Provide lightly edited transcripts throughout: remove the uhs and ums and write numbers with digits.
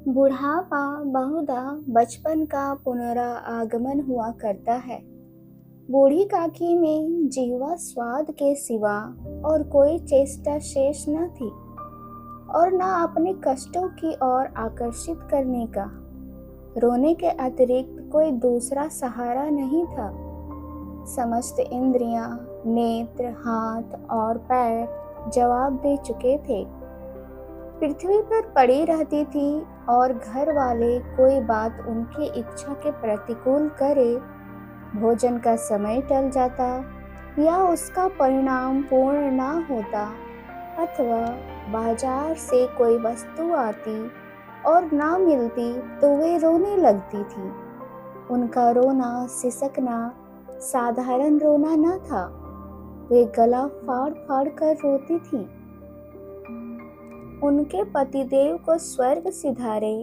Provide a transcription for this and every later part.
बुढ़ापा बहुधा बचपन का पुनरागमन हुआ करता है। बूढ़ी काकी में जीवा स्वाद के सिवा और कोई चेष्टा शेष न थी और न अपने कष्टों की ओर आकर्षित करने का। रोने के अतिरिक्त कोई दूसरा सहारा नहीं था। समस्त इंद्रियां, नेत्र, हाथ और पैर जवाब दे चुके थे। पृथ्वी पर पड़ी रहती थी और घर वाले कोई बात उनकी इच्छा के प्रतिकूल करे, भोजन का समय टल जाता या उसका परिणाम पूर्ण ना होता, अथवा बाजार से कोई वस्तु आती और ना मिलती तो वे रोने लगती थी। उनका रोना सिसकना साधारण रोना न था, वे गला फाड़ फाड़ कर रोती थी। उनके पतिदेव को स्वर्ग सिधारे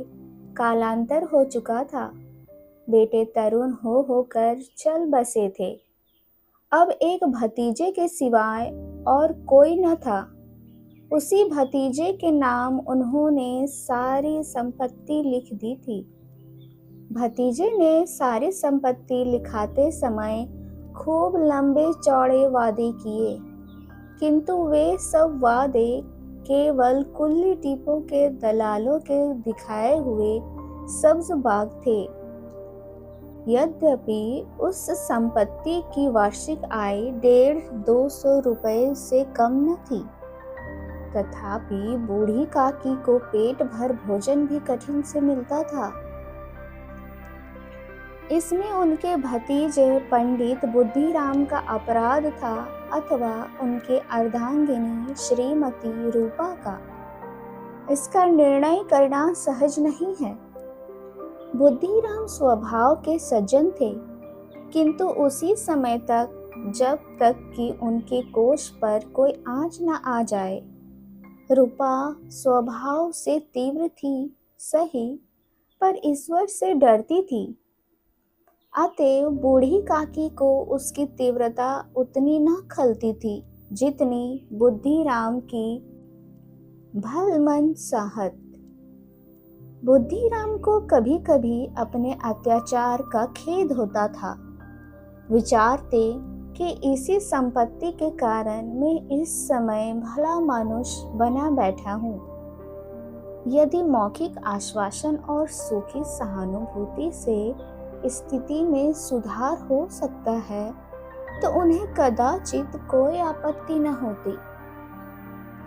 कालांतर हो चुका था। बेटे तरुण हो होकर चल बसे थे। अब एक भतीजे के सिवाय और कोई न था। उसी भतीजे के नाम उन्होंने सारी संपत्ति लिख दी थी। भतीजे ने सारी संपत्ति लिखाते समय खूब लंबे चौड़े वादे किए, किंतु वे सब वादे केवल कुल्ली टीपों के दलालों के दिखाए हुए सब्ज बाग थे। यद्यपि उस संपत्ति की वार्षिक आय 150-200 रुपए से कम न थी, तथापि बूढ़ी काकी को पेट भर भोजन भी कठिन से मिलता था। इसमें उनके भतीजे पंडित बुद्धिराम का अपराध था अथवा उनके अर्धांगिनी श्रीमती रूपा का। इसका निर्णय करना सहज नहीं है। बुद्धिराम स्वभाव के सज्जन थे, किंतु उसी समय तक जब तक कि उनके कोष पर कोई आँच न आ जाए। रूपा स्वभाव से तीव्र थी सही, पर ईश्वर से डरती थी। अतएव बूढ़ी काकी को उसकी तीव्रता उतनी न खलती थी जितनी बुद्धिराम की भलमन चाहत। बुद्धिराम को कभी कभी अपने अत्याचार का खेद होता था। विचारते कि इसी संपत्ति के कारण मैं इस समय भला मानुष बना बैठा हूँ। यदि मौखिक आश्वासन और सूखी सहानुभूति से स्थिति में सुधार हो सकता है तो उन्हें कदाचित कोई आपत्ति न होती,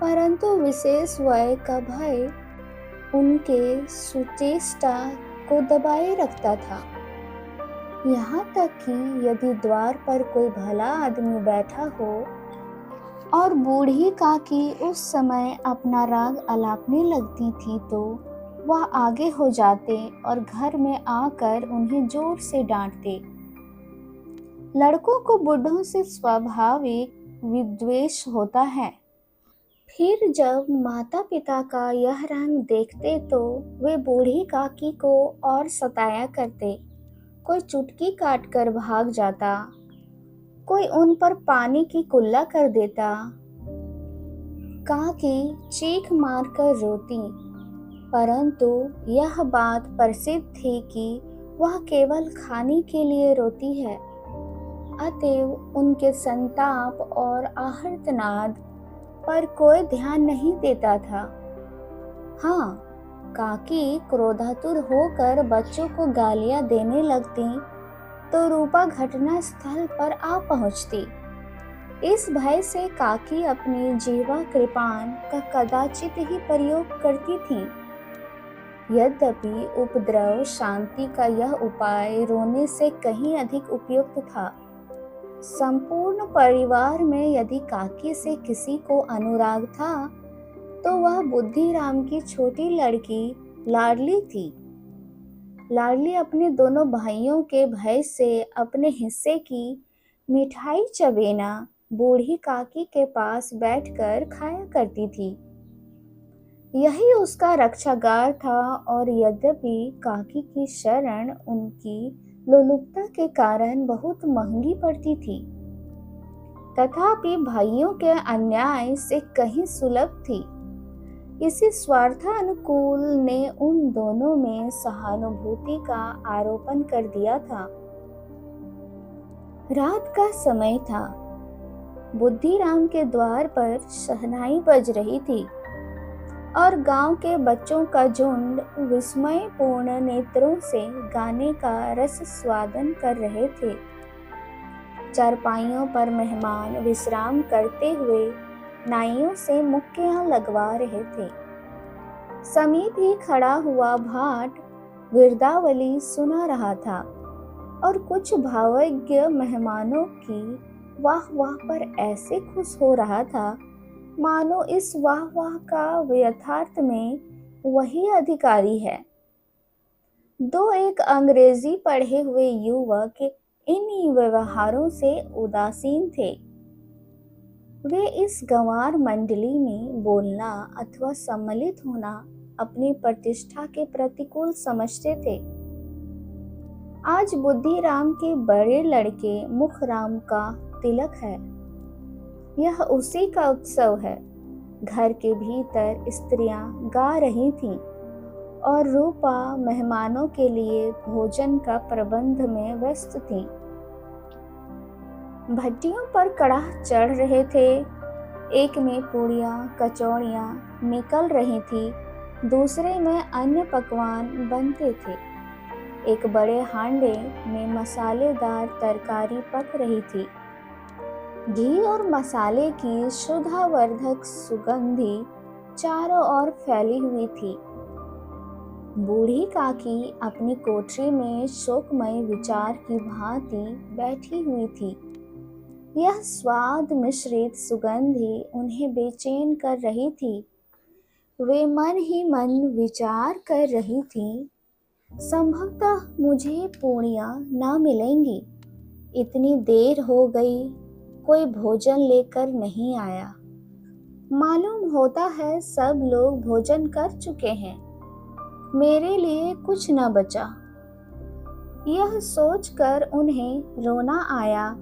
परंतु विशेष व्यय का भय उनके सुचेष्टा को दबाए रखता था। यहाँ तक कि यदि द्वार पर कोई भला आदमी बैठा हो और बूढ़ी काकी उस समय अपना राग अलापने लगती थी तो वह आगे हो जाते और घर में आकर उन्हें जोर से डांटते। लड़कों को बूढ़ों से स्वाभाविक विद्वेष होता है। फिर जब माता पिता का यह रंग देखते तो वे बूढ़ी काकी को और सताया करते। कोई चुटकी काट कर भाग जाता, कोई उन पर पानी की कुल्ला कर देता। काकी चीख मार कर रोती, परंतु यह बात प्रसिद्ध थी कि वह केवल खाने के लिए रोती है। अतएव उनके संताप और आर्तनाद पर कोई ध्यान नहीं देता था। हाँ, काकी क्रोधातुर होकर बच्चों को गालियां देने लगती तो रूपा घटना स्थल पर आ पहुंचती। इस भय से काकी अपनी जीवा कृपाण का कदाचित ही प्रयोग करती थी। यद्यपि उपद्रव शांति का यह उपाय रोने से कहीं अधिक उपयुक्त था। संपूर्ण परिवार में यदि काकी से किसी को अनुराग था तो वह बुद्धिराम की छोटी लड़की लाडली थी। लाडली अपने दोनों भाइयों के भय से अपने हिस्से की मिठाई चबेना बूढ़ी काकी के पास बैठकर खाया करती थी। यही उसका रक्षागार था और यद्यपि काकी की शरण उनकी लोलुपता के कारण बहुत महंगी पड़ती थी, तथापि भाइयों के अन्याय से कहीं सुलभ थी। इसी स्वार्थानुकूल ने उन दोनों में सहानुभूति का आरोपण कर दिया था। रात का समय था। बुद्धिराम के द्वार पर शहनाई बज रही थी और गांव के बच्चों का झुंड विस्मयपूर्ण नेत्रों से गाने का रस स्वादन कर रहे थे। चारपाइयों पर मेहमान विश्राम करते हुए नाइयों से मुक्कियां लगवा रहे थे। समीप ही खड़ा हुआ भाट गिरदावली सुना रहा था और कुछ भावज्ञ मेहमानों की वाह वाह पर ऐसे खुश हो रहा था मानो इस वाह वाह का यथार्थ में वही अधिकारी है। दो एक अंग्रेजी पढ़े हुए युवक इन व्यवहारों से उदासीन थे। वे इस गंवार मंडली में बोलना अथवा सम्मिलित होना अपनी प्रतिष्ठा के प्रतिकूल समझते थे। आज बुद्धिराम के बड़े लड़के मुखराम का तिलक है। यह उसी का उत्सव है। घर के भीतर स्त्रियां गा रही थीं और रूपा मेहमानों के लिए भोजन का प्रबंध में व्यस्त थी। भट्टियों पर कड़ाह चढ़ रहे थे। एक में पूड़ियाँ कचौड़ियाँ निकल रही थी, दूसरे में अन्य पकवान बनते थे। एक बड़े हांडे में मसालेदार तरकारी पक रही थी। घी और मसाले की शुद्धावर्धक सुगंधी चारों ओर फैली हुई थी। बूढ़ी काकी अपनी कोठरी में शोकमय विचार की भांति बैठी हुई थी। यह स्वाद मिश्रित सुगंधी उन्हें बेचैन कर रही थी। वे मन ही मन विचार कर रही थी, संभवतः मुझे पूड़ियाँ ना मिलेंगी। इतनी देर हो गई, कोई भोजन लेकर नहीं आया। मालूम होता है सब लोग भोजन कर चुके हैं, मेरे लिए कुछ न बचा। यह सोचकर उन्हें रोना आया,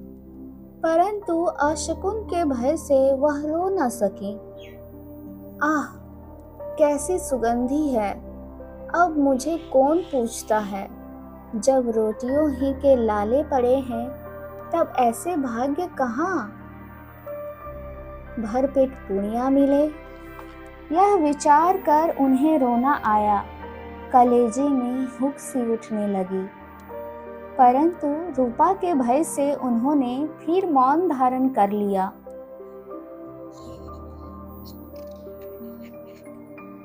परंतु अशकुन के भय से वह रो न सकी। आह, कैसी सुगंधी है! अब मुझे कौन पूछता है? जब रोटियों ही के लाले पड़े हैं, तब ऐसे भाग्य कहाँ? भरपेट पूड़ियाँ मिले, यह विचार कर उन्हें रोना आया। कलेजे में हुक सी उठने लगी, परंतु रूपा के भय से उन्होंने फिर मौन धारण कर लिया।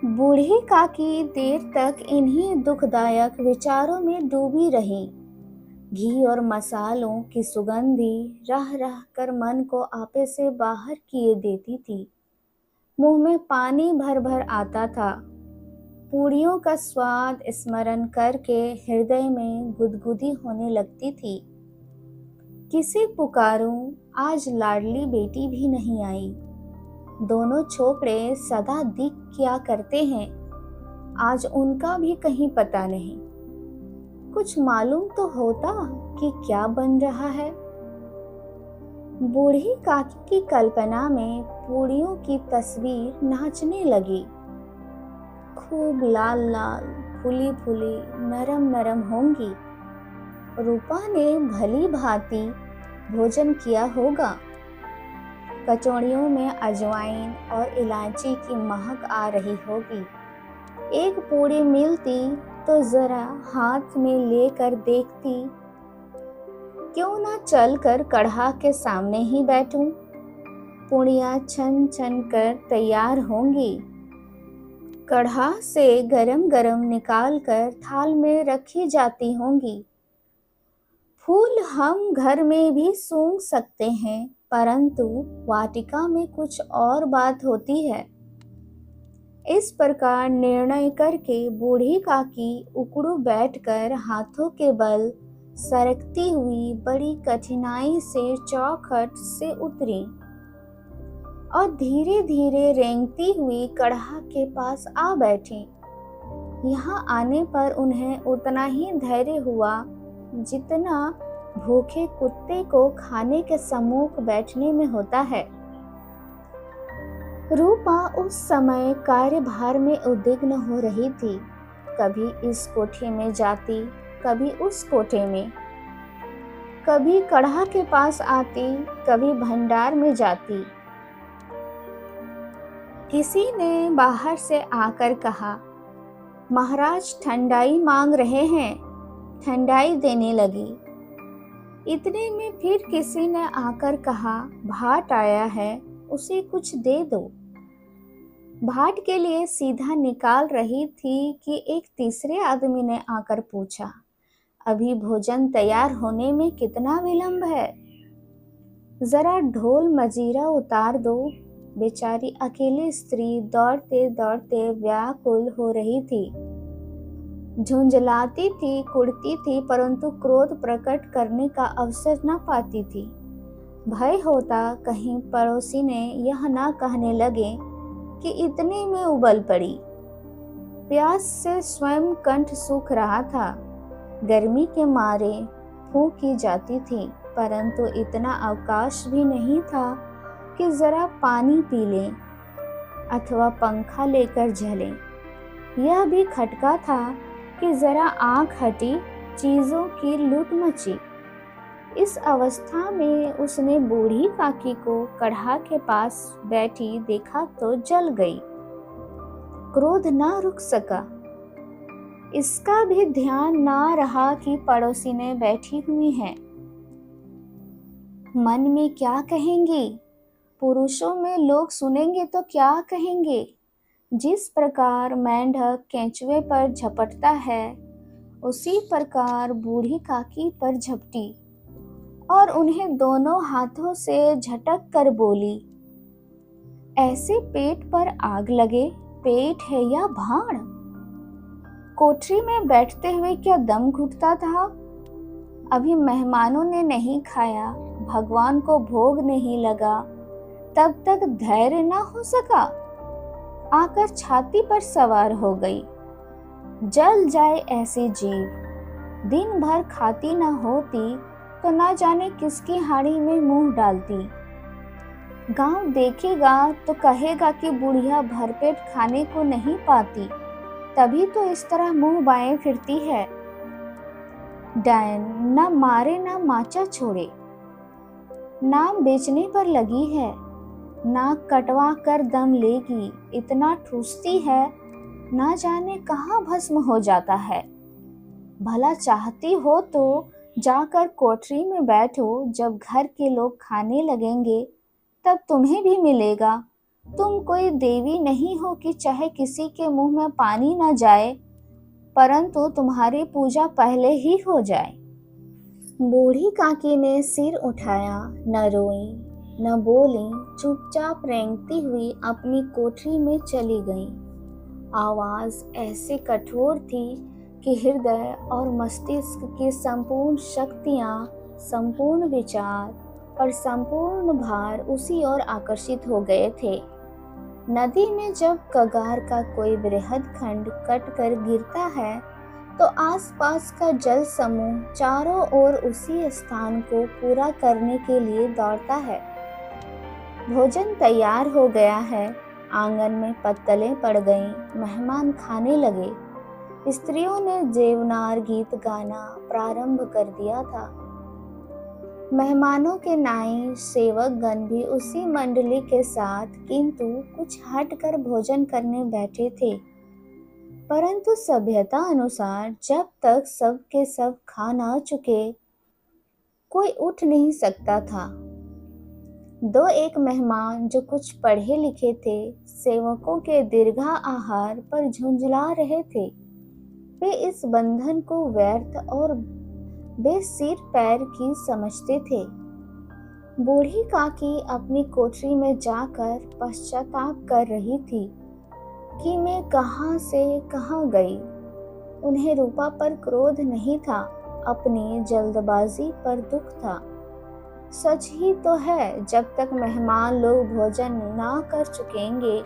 बूढ़ी काकी देर तक इन्हीं दुखदायक विचारों में डूबी रही। घी और मसालों की सुगंधी रह रह कर मन को आपे से बाहर किए देती थी। मुंह में पानी भर भर आता था। पूड़ियों का स्वाद स्मरण करके हृदय में गुदगुदी होने लगती थी। किसे पुकारूं, आज लाडली बेटी भी नहीं आई। दोनों छोकरे सदा दिख क्या करते हैं, आज उनका भी कहीं पता नहीं। कुछ मालूम तो होता कि क्या बन रहा है। बूढ़ी काकी की कल्पना में पूड़ियों की तस्वीर नाचने लगी। खूब लाल लाल, फूली फूली, नरम नरम होंगी। रूपा ने भली भांति भोजन किया होगा। कचौड़ियों में अजवाइन और इलायची की महक आ रही होगी। एक पूड़ी मिलती तो जरा हाथ में लेकर देखती। क्यों ना चलकर कढ़ा के सामने ही बैठूं? पूड़ियाँ छन छन कर तैयार होंगी। कढ़ा से गरम गरम निकाल कर थाल में रखी जाती होंगी। फूल हम घर में भी सूंघ सकते हैं, परंतु वाटिका में कुछ और बात होती है। इस प्रकार निर्णय करके बूढ़ी काकी उकड़ू बैठकर हाथों के बल सरकती हुई बड़ी कठिनाई से चौखट से उतरी और धीरे धीरे रेंगती हुई कढ़ा के पास आ बैठी। यहाँ आने पर उन्हें उतना ही धैर्य हुआ जितना भूखे कुत्ते को खाने के सम्मुख बैठने में होता है। रूपा उस समय कार्यभार में उद्विग्न हो रही थी। कभी इस कोठे में जाती, कभी उस कोठे में, कभी कढ़ा के पास आती, कभी भंडार में जाती। किसी ने बाहर से आकर कहा, महाराज ठंडाई मांग रहे हैं। ठंडाई देने लगी। इतने में फिर किसी ने आकर कहा, भाट आया है, उसे कुछ दे दो। भाट के लिए सीधा निकाल रही थी कि एक तीसरे आदमी ने आकर पूछा, अभी भोजन तैयार होने में कितना विलंब है? जरा ढोल मजीरा उतार दो। बेचारी अकेली स्त्री दौड़ते दौड़ते व्याकुल हो रही थी। झुंझलाती थी, कुड़ती थी, परंतु क्रोध प्रकट करने का अवसर न पाती थी। भय होता कहीं पड़ोसी ने यह न कहने लगे कि इतने में उबल पड़ी। प्यास से स्वयं कंठ सूख रहा था। गर्मी के मारे फूंक की जाती थी, परंतु इतना अवकाश भी नहीं था कि जरा पानी पी लें अथवा पंखा लेकर झलें। यह भी खटका था कि जरा आंख हटी, चीजों की लूट मची। इस अवस्था में उसने बूढ़ी काकी को कढ़ा के पास बैठी देखा तो जल गई। क्रोध न रुक सका। इसका भी ध्यान न रहा कि पड़ोसी ने बैठी हुई है। मन में क्या कहेंगी? पुरुषों में लोग सुनेंगे तो क्या कहेंगे? जिस प्रकार मेंढक केंचुए पर झपटता है, उसी प्रकार बूढ़ी काकी पर झपटी और उन्हें दोनों हाथों से झटक कर बोली, ऐसे पेट पर आग लगे, पेट है या भाण? कोठरी में बैठते हुए क्या दम घुटता था? अभी मेहमानों ने नहीं खाया, भगवान को भोग नहीं लगा, तब तक धैर्य न हो सका। आकर छाती पर सवार हो गई। जल जाए ऐसी जीव। दिन भर खाती न होती तो न जाने किसकी हाड़ी में मुंह डालती। गांव देखेगा तो कहेगा कि बुढ़िया भरपेट खाने को नहीं पाती, तभी तो इस तरह मुंह बाएं फिरती है। डायन न मारे न माचा छोड़े। नाम बेचने पर लगी है, नाक कटवा कर दम लेगी। इतना ठूसती है, ना जाने कहाँ भस्म हो जाता है। भला चाहती हो तो जाकर कोठरी में बैठो, जब घर के लोग खाने लगेंगे तब तुम्हें भी मिलेगा। तुम कोई देवी नहीं हो कि चाहे किसी के मुंह में पानी न जाए, परंतु तुम्हारी पूजा पहले ही हो जाए। बूढ़ी काकी ने सिर उठाया, न रोई न बोली, चुपचाप रेंगती हुई अपनी कोठरी में चली गई। आवाज ऐसे कठोर थी कि हृदय और मस्तिष्क की संपूर्ण शक्तियां, संपूर्ण विचार और संपूर्ण भार उसी ओर आकर्षित हो गए थे। नदी में जब कगार का कोई बृहद खंड कट कर गिरता है तो आसपास का जल समूह चारों ओर उसी स्थान को पूरा करने के लिए दौड़ता है। भोजन तैयार हो गया है। आंगन में पत्तलें पड़ गईं, मेहमान खाने लगे। स्त्रियों ने जेवनार गीत गाना प्रारंभ कर दिया था। मेहमानों के नाई सेवकगण भी उसी मंडली के साथ किंतु कुछ हटकर भोजन करने बैठे थे, परंतु सभ्यता अनुसार जब तक सब के सब खा ना चुके कोई उठ नहीं सकता था। दो एक मेहमान जो कुछ पढ़े लिखे थे, सेवकों के दीर्घा आहार पर झुंझला रहे थे। वे इस बंधन को व्यर्थ और बेसिर पैर की समझते थे। बूढ़ी काकी अपनी कोठरी में जाकर पश्चाताप कर रही थी कि मैं कहाँ से कहाँ गई। उन्हें रूपा पर क्रोध नहीं था, अपनी जल्दबाजी पर दुख था। सच ही तो है, जब तक मेहमान लोग भोजन ना कर चुकेंगे,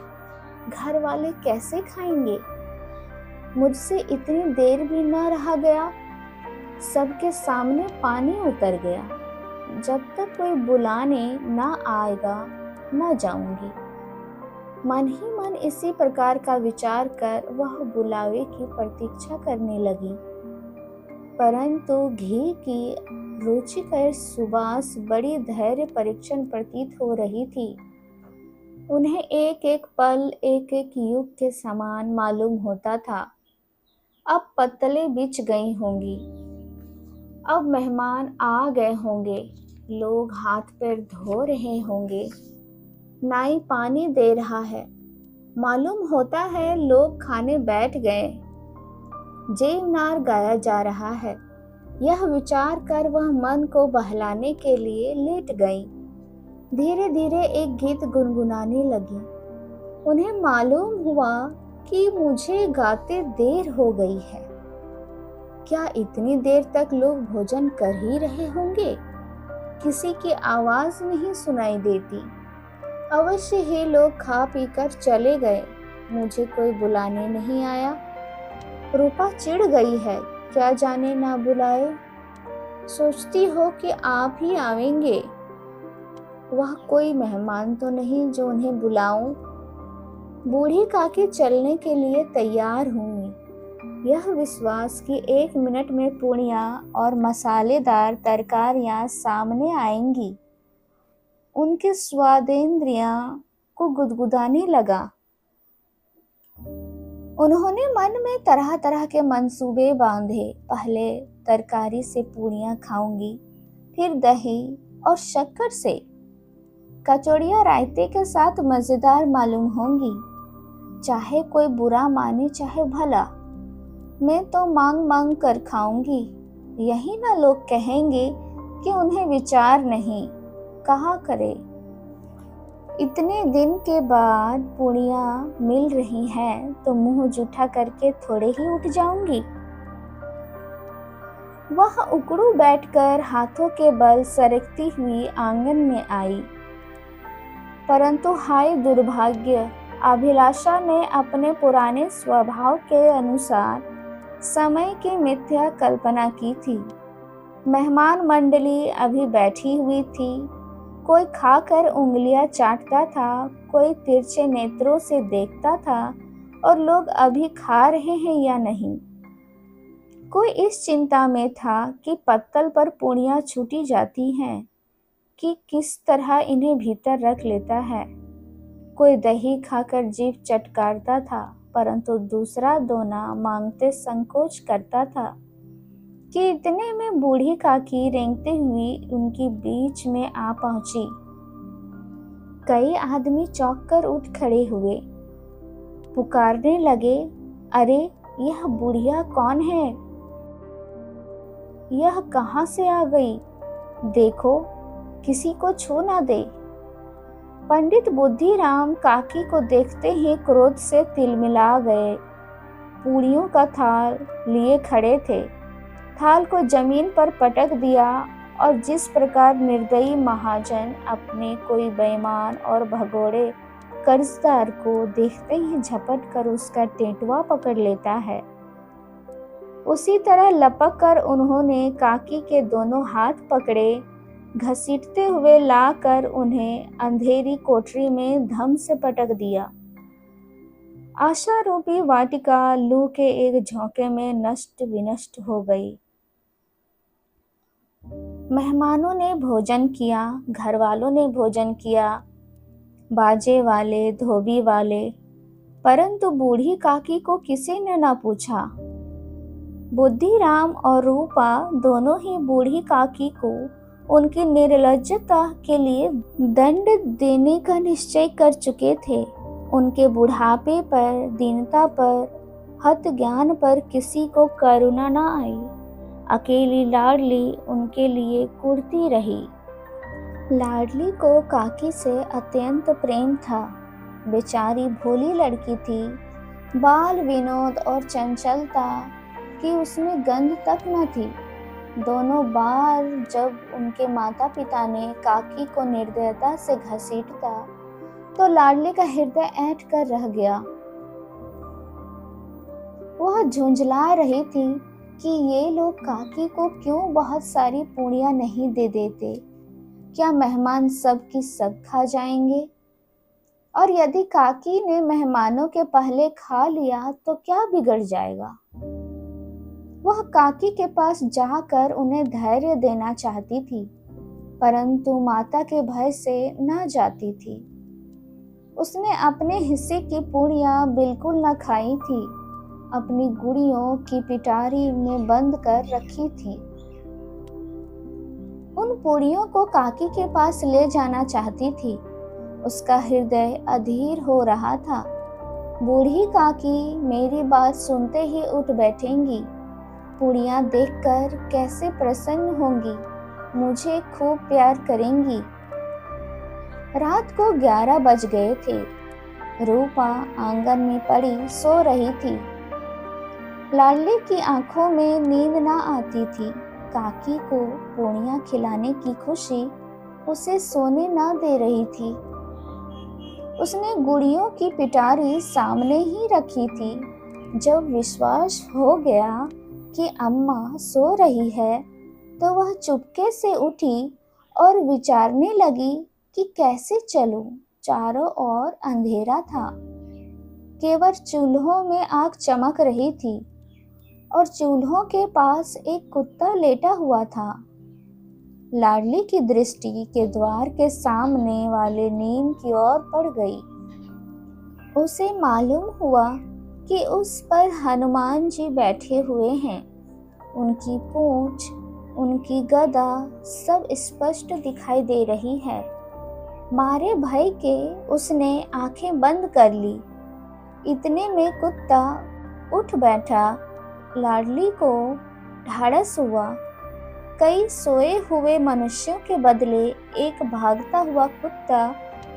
घर वाले कैसे खाएंगे। मुझसे इतनी देर भी न रहा गया, सबके सामने पानी उतर गया। जब तक कोई बुलाने ना आएगा न जाऊंगी। मन ही मन इसी प्रकार का विचार कर वह बुलावे की प्रतीक्षा करने लगी, परंतु घी की रुचिकर सुवास बड़ी धैर्य परीक्षण प्रतीत हो रही थी। उन्हें एक एक पल एक एक युग के समान मालूम होता था। अब पत्तलें बिछ गई होंगी, अब मेहमान आ गए होंगे, लोग हाथ पैर धो रहे होंगे, नाई पानी दे रहा है, मालूम होता है लोग खाने बैठ गए, जेवनार गाया जा रहा है। यह विचार कर वह मन को बहलाने के लिए लेट गई। धीरे धीरे एक गीत गुनगुनाने लगी। उन्हें मालूम हुआ कि मुझे गाते देर हो गई है। क्या इतनी देर तक लोग भोजन कर ही रहे होंगे? किसी की आवाज नहीं सुनाई देती। अवश्य ही लोग खा पीकर चले गए, मुझे कोई बुलाने नहीं आया। रूपा चिढ़ गई है, क्या जाने ना बुलाए। सोचती हो कि आप ही आवेंगे। वह कोई मेहमान तो नहीं जो उन्हें बुलाऊं। बूढ़ी काकी चलने के लिए तैयार हुई। यह विश्वास कि 1 मिनट में पूड़ियाँ और मसालेदार तरकारियाँ सामने आएंगी, उनके स्वादेंद्रियां को गुदगुदाने लगा। उन्होंने मन में तरह तरह के मंसूबे बांधे। पहले तरकारी से पूड़ियाँ खाऊंगी, फिर दही और शक्कर से। कचौड़ियाँ रायते के साथ मजेदार मालूम होंगी। चाहे कोई बुरा माने चाहे भला, मैं तो मांग मांग कर खाऊंगी। यही ना लोग कहेंगे कि उन्हें विचार नहीं, कहा करे। इतने दिन के बाद पूड़ियाँ मिल रही हैं तो मुंह जूठा करके थोड़े ही उठ जाऊंगी। वह उकड़ू बैठकर हाथों के बल सरकती हुई आंगन में आई, परंतु हाय दुर्भाग्य, अभिलाषा ने अपने पुराने स्वभाव के अनुसार समय की मिथ्या कल्पना की थी। मेहमान मंडली अभी बैठी हुई थी। कोई खाकर उंगलियां चाटता था, कोई तिरछे नेत्रों से देखता था और लोग अभी खा रहे हैं या नहीं। कोई इस चिंता में था कि पत्तल पर पूड़ियाँ छूटी जाती हैं कि किस तरह इन्हें भीतर रख लेता है। कोई दही खाकर जीभ चटकारता था, परंतु दूसरा दोना मांगते संकोच करता था कि इतने में बूढ़ी काकी रेंगते हुई उनकी बीच में आ पहुंची। कई आदमी चौंक कर उठ खड़े हुए, पुकारने लगे, अरे यह बुढ़िया कौन है? यह कहां से आ गई? देखो, किसी को छू ना दे। पंडित बुद्धिराम काकी को देखते ही क्रोध से तिलमिला गए। पूड़ियों का थाल लिए खड़े थे, थाल को जमीन पर पटक दिया और जिस प्रकार निर्दयी महाजन अपने कोई बेईमान और भगोड़े कर्जदार को देखते ही झपट कर उसका टेटवा पकड़ लेता है, उसी तरह लपक कर उन्होंने काकी के दोनों हाथ पकड़े, घसीटते हुए लाकर उन्हें अंधेरी कोठरी में धम से पटक दिया। आशा रूपी वाटिका लू के एक झोंके में नष्ट विनष्ट हो गई। मेहमानों ने भोजन किया, घर वालों ने भोजन किया, बाजे वाले, धोबी वाले, परंतु बूढ़ी काकी को किसी ने न पूछा। बुद्धिराम और रूपा दोनों ही बूढ़ी काकी को उनकी निर्लज्जता के लिए दंड देने का निश्चय कर चुके थे। उनके बुढ़ापे पर, दीनता पर, हत ज्ञान पर किसी को करुणा न आई। अकेली लाडली उनके लिए कुढ़ती रही। लाडली को काकी से अत्यंत प्रेम था। बेचारी भोली लड़की थी। बाल विनोद और चंचलता की उसमें गंध तक न थी। दोनों बार जब उनके माता पिता ने काकी को निर्दयता से घसीटा तो लाडली का हृदय ऐंठ कर रह गया। वह झुंझला रही थी कि ये लोग काकी को क्यों बहुत सारी पूड़ियाँ नहीं दे देते। क्या मेहमान सब की सब खा जाएंगे? और यदि काकी ने मेहमानों के पहले खा लिया तो क्या बिगड़ जाएगा। वह काकी के पास जाकर उन्हें धैर्य देना चाहती थी, परंतु माता के भय से न जाती थी। उसने अपने हिस्से की पूड़ियाँ बिल्कुल न खाई थी, अपनी गुड़ियों की पिटारी में बंद कर रखी थी। उन पूड़ियों को काकी के पास ले जाना चाहती थी। उसका हृदय अधीर हो रहा था। बूढ़ी काकी मेरी बात सुनते ही उठ बैठेंगी, पूड़ियाँ देखकर कैसे प्रसन्न होंगी, मुझे खूब प्यार करेंगी। रात को 11 बज गए थे। रूपा आंगन में पड़ी सो रही थी। लाडली की आंखों में नींद न आती थी। काकी को पूड़ियाँ खिलाने की खुशी उसे सोने न दे रही थी। उसने गुड़ियों की पिटारी सामने ही रखी थी। जब विश्वास हो गया कि अम्मा सो रही है, तो वह चुपके से उठी और विचारने लगी कि कैसे चलूं। चारों ओर अंधेरा था, केवल चूल्हों में आग चमक रही थी और चूल्हों के पास एक कुत्ता लेटा हुआ था। लाडली की दृष्टि के द्वार के सामने वाले नीम की ओर पड़ गई। उसे मालूम हुआ कि उस पर हनुमान जी बैठे हुए हैं। उनकी पूंछ, उनकी गदा सब स्पष्ट दिखाई दे रही है। मारे भय के उसने आंखें बंद कर ली। इतने में कुत्ता उठ बैठा। लाडली को ढाढ़स हुआ। कई सोए हुए मनुष्यों के बदले एक भागता हुआ कुत्ता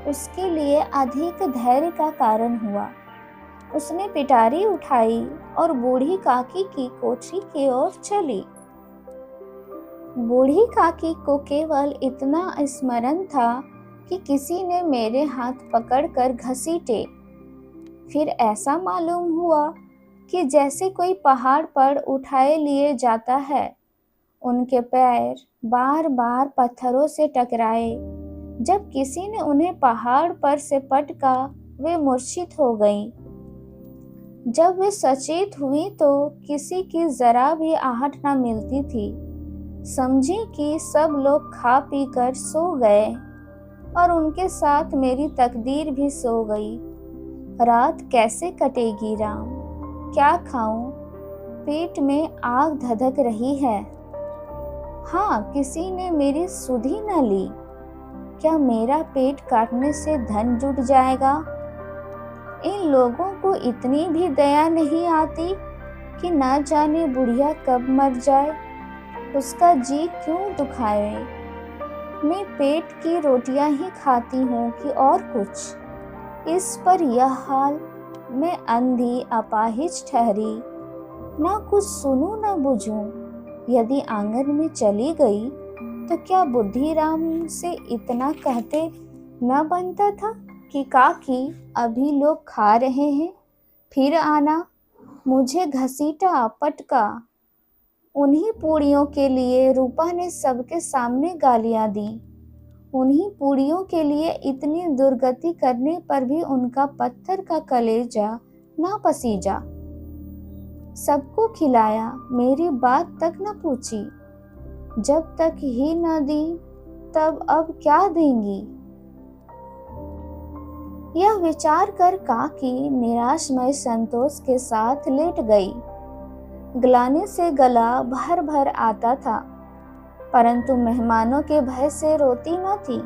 उसके लिए अधिक धैर्य का कारण हुआ। उसने पिटारी उठाई और बूढ़ी काकी की कोठरी की ओर चली। बूढ़ी काकी को केवल इतना स्मरण था कि किसी ने मेरे हाथ पकड़कर घसीटे। फिर ऐसा मालूम हुआ कि जैसे कोई पहाड़ पर उठाए लिए जाता है। उनके पैर बार बार पत्थरों से टकराए। जब किसी ने उन्हें पहाड़ पर से पटका, वे मूर्छित हो गईं। जब वे सचेत हुई तो किसी की जरा भी आहट न मिलती थी। समझी कि सब लोग खा पी कर सो गए और उनके साथ मेरी तकदीर भी सो गई। रात कैसे कटेगी राम, क्या खाऊं, पेट में आग धधक रही है। हाँ, किसी ने मेरी सुधि न ली। क्या मेरा पेट काटने से धन जुट जाएगा। इन लोगों को इतनी भी दया नहीं आती कि न जाने बुढ़िया कब मर जाए, उसका जी क्यों दुखाए। मैं पेट की रोटियां ही खाती हूँ कि और कुछ। इस पर यह हाल, मैं अंधी अपाहिज ठहरी, न कुछ सुनूं न बुझूं। यदि आंगन में चली गई तो क्या बुद्धिराम से इतना कहते न बनता था कि काकी अभी लोग खा रहे हैं, फिर आना। मुझे घसीटा पटका। उन्हीं पूड़ियों के लिए रूपा ने सबके सामने गालियां दी। उन्हीं पूड़ियों के लिए इतनी दुर्गति करने पर भी उनका पत्थर का कलेजा ना पसीजा। सबको खिलाया, मेरी बात तक न पूछी। जब तक ही न दी तब अब क्या देंगी। यह विचार कर काकी निराशमय संतोष के साथ लेट गई। ग्लानि से गला भर भर आता था, परंतु मेहमानों के भय से रोती न थी।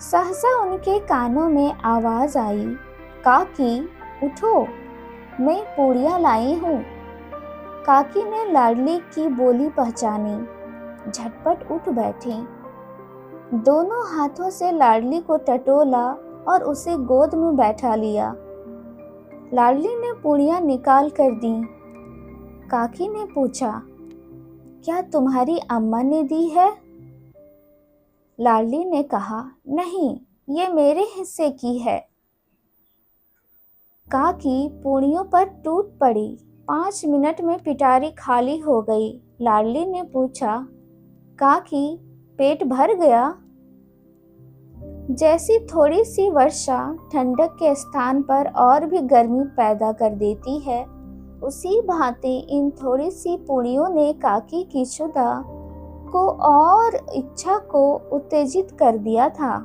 सहसा उनके कानों में आवाज आई, काकी उठो, मैं पूड़ियाँ लाई हूँ। काकी ने लाडली की बोली पहचानी, झटपट उठ बैठी। दोनों हाथों से लाडली को टटोला और उसे गोद में बैठा लिया। लाडली ने पूड़ियाँ निकाल कर दी। काकी ने पूछा, क्या तुम्हारी अम्मा ने दी है? लाडली ने कहा, नहीं, ये मेरे हिस्से की है। काकी पूड़ियों पर टूट पड़ी। 5 मिनट में पिटारी खाली हो गई। लाडली ने पूछा, काकी पेट भर गया? जैसी थोड़ी सी वर्षा ठंडक के स्थान पर और भी गर्मी पैदा कर देती है, उसी भांति इन थोड़ी सी पूड़ियों ने काकी की क्षुधा को और इच्छा को उत्तेजित कर दिया था।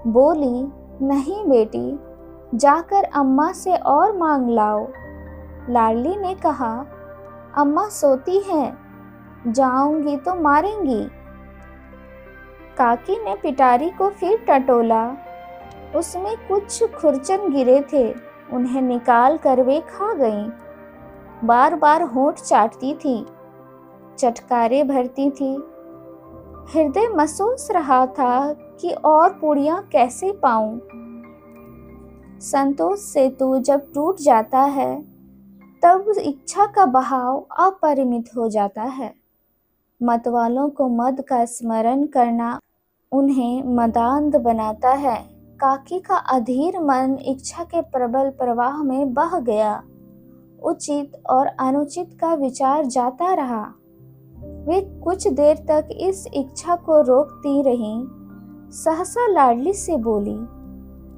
बोली, नहीं बेटी, जाकर अम्मा से और मांग लाओ। लाडली ने कहा, अम्मा सोती हैं, जाऊंगी तो मारेंगी। काकी ने पिटारी को फिर टटोला। उसमें कुछ खुरचन गिरे थे, उन्हें निकाल कर वे खा गईं। बार बार होंठ चाटती थी, चटकारे भरती थी। हृदय महसूस रहा था कि और पूड़ियां कैसे पाऊं। संतोष सेतु जब टूट जाता है तब इच्छा का बहाव अपरिमित हो जाता है। मतवालों को मद का स्मरण करना उन्हें मदांध बनाता है। काकी का अधीर मन इच्छा के प्रबल प्रवाह में बह गया। उचित और अनुचित का विचार जाता रहा। वे कुछ देर तक इस इच्छा को रोकती रहीं। सहसा लाडली से बोली,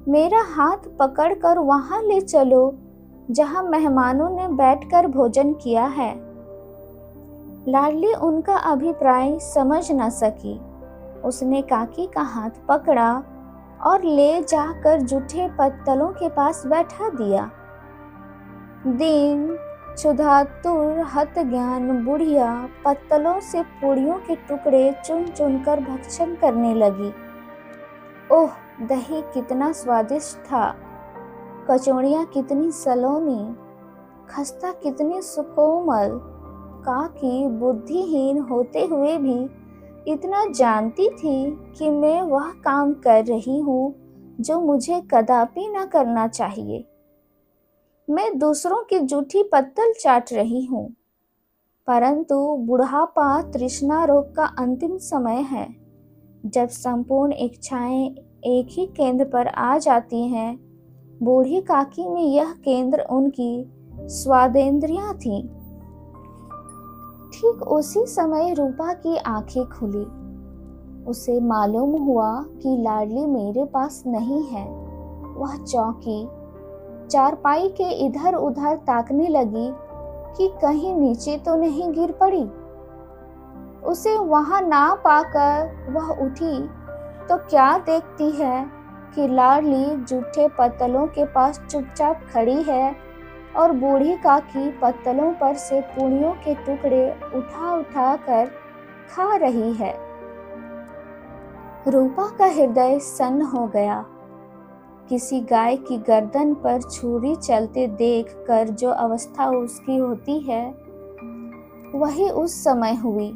मेरा हाथ पकड़कर वहां ले चलो जहां मेहमानों ने बैठकर भोजन किया है। लाडली उनका अभिप्राय समझ न सकी। उसने काकी का हाथ पकड़ा और ले जाकर जूठे पत्तलों के पास बैठा दिया। दीन क्षुधातुर हत ज्ञान बुढ़िया पत्तलों से पूड़ियों के टुकड़े चुन चुन कर भक्षण करने लगी। ओह, दही कितना स्वादिष्ट था, कचौड़ियाँ कितनी सलोनी, खस्ता कितनी सुकोमल। काकी बुद्धिहीन होते हुए भी इतना जानती थी कि मैं वह काम कर रही हूँ जो मुझे कदापि न करना चाहिए। मैं दूसरों की जूठी पत्तल चाट रही हूँ, परंतु बुढ़ापा तृष्णा रोग का अंतिम समय है। जब संपूर्ण इच्छाएं एक ही केंद्र पर आ जाती हैं, बूढ़ी काकी में यह केंद्र उनकी स्वादेंद्रियां थीं। ठीक उसी समय रूपा की आंखें खुली। उसे मालूम हुआ कि लाडली मेरे पास नहीं है। वह चौंकी, चारपाई के इधर उधर ताकने लगी कि कहीं नीचे तो नहीं गिर पड़ी। उसे वहां ना पाकर वह उठी तो क्या देखती है कि लाडली जूठे पत्तलों के पास चुपचाप खड़ी है और बूढ़ी काकी पत्तलों पर से पूड़ियों के टुकड़े उठा उठा कर खा रही है। रूपा का हृदय सन्न हो गया। किसी गाय की गर्दन पर छुरी चलते देख कर जो अवस्था उसकी होती है, वही उस समय हुई।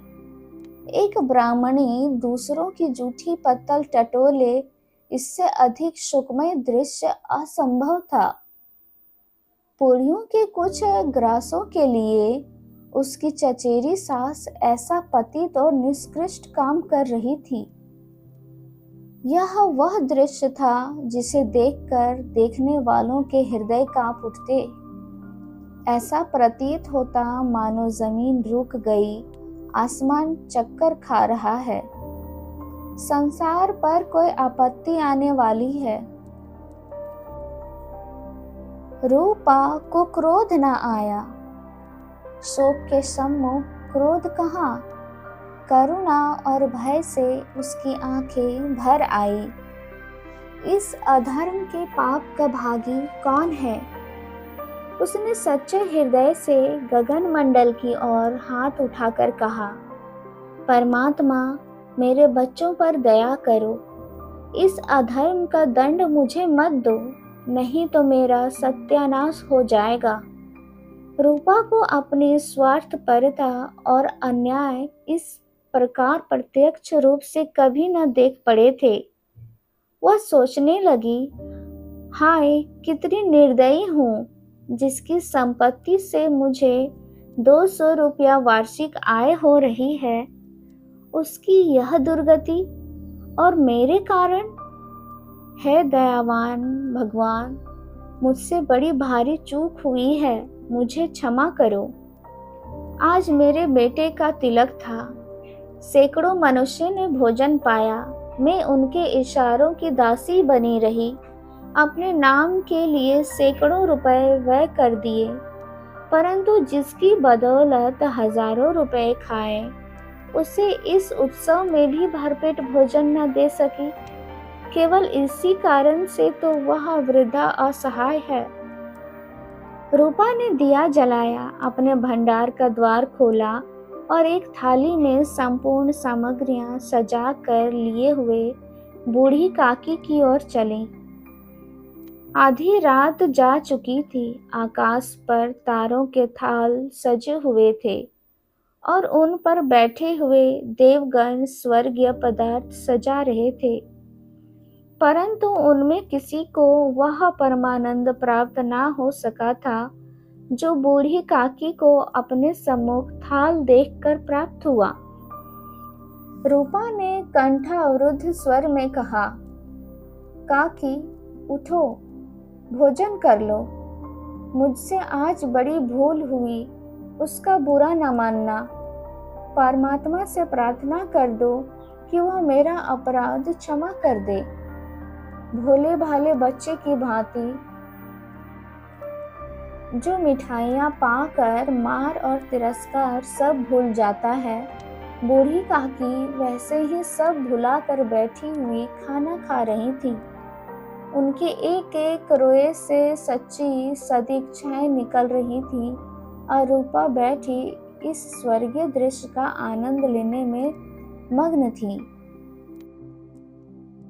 एक ब्राह्मणी दूसरों की जूठी पत्तल टटोले, इससे अधिक सुखमय दृश्य असंभव था। पूड़ियों के कुछ ग्रासों के लिए उसकी चचेरी सास ऐसा पतित और निष्कृष्ट काम कर रही थी। यह वह दृश्य था जिसे देखकर देखने वालों के हृदय कांप उठते। ऐसा प्रतीत होता मानो जमीन रुक गई, आसमान चक्कर खा रहा है, संसार पर कोई आपत्ति आने वाली है। रूपा को क्रोध न आया। शोक के सम्मुख क्रोध कहाँ, करुणा और भय से उसकी आंखें भर आई। इस अधर्म के पाप का भागी कौन है? उसने सच्चे हृदय से गगन मंडल की ओर हाथ उठाकर कहा, परमात्मा, मेरे बच्चों पर दया करो। इस अधर्म का दंड मुझे मत दो, नहीं तो मेरा सत्यानाश हो जाएगा। रूपा को अपनी स्वार्थपरता और अन्याय इस प्रकार प्रत्यक्ष रूप से कभी न देख पड़े थे। वह सोचने लगी, हाय कितनी निर्दयी हूँ, जिसकी संपत्ति से मुझे 200 रुपया वार्षिक आय हो रही है, उसकी यह दुर्गति और मेरे कारण। है दयावान भगवान, मुझसे बड़ी भारी चूक हुई है, मुझे क्षमा करो। आज मेरे बेटे का तिलक था, सैकड़ों मनुष्य ने भोजन पाया, मैं उनके इशारों की दासी बनी रही, अपने नाम के लिए सैकड़ों रुपए व्यय कर दिए, परंतु जिसकी बदौलत हजारों रुपए खाए, उसे इस उत्सव में भी भरपेट भोजन न दे सकी। केवल इसी कारण से तो वह वृद्धा असहाय है। रूपा ने दिया जलाया, अपने भंडार का द्वार खोला और एक थाली में संपूर्ण सामग्रियां सजा कर लिए हुए बूढ़ी काकी की ओर चली। आधी रात जा चुकी थी। आकाश पर तारों के थाल सजे हुए थे और उन पर बैठे हुए देवगण स्वर्गीय पदार्थ सजा रहे थे, परंतु उनमें किसी को वह परमानंद प्राप्त ना हो सका था जो बूढ़ी काकी को अपने सम्मुख थाल देखकर प्राप्त हुआ। रूपा ने कंठावरुद्ध स्वर में कहा, काकी उठो, भोजन कर लो। मुझसे आज बड़ी भूल हुई, उसका बुरा न मानना। परमात्मा से प्रार्थना कर दो कि वह मेरा अपराध क्षमा कर दे। भोले भाले बच्चे की भांति जो मिठाइयाँ पाकर मार और तिरस्कार सब भूल जाता है, बूढ़ी काकी वैसे ही सब भुला कर बैठी हुई खाना खा रही थी। उनके एक एक रोए से सच्ची सदिच्छाएं निकल रही थी और रूपा बैठी इस स्वर्गीय दृश्य का आनंद लेने में मग्न थी।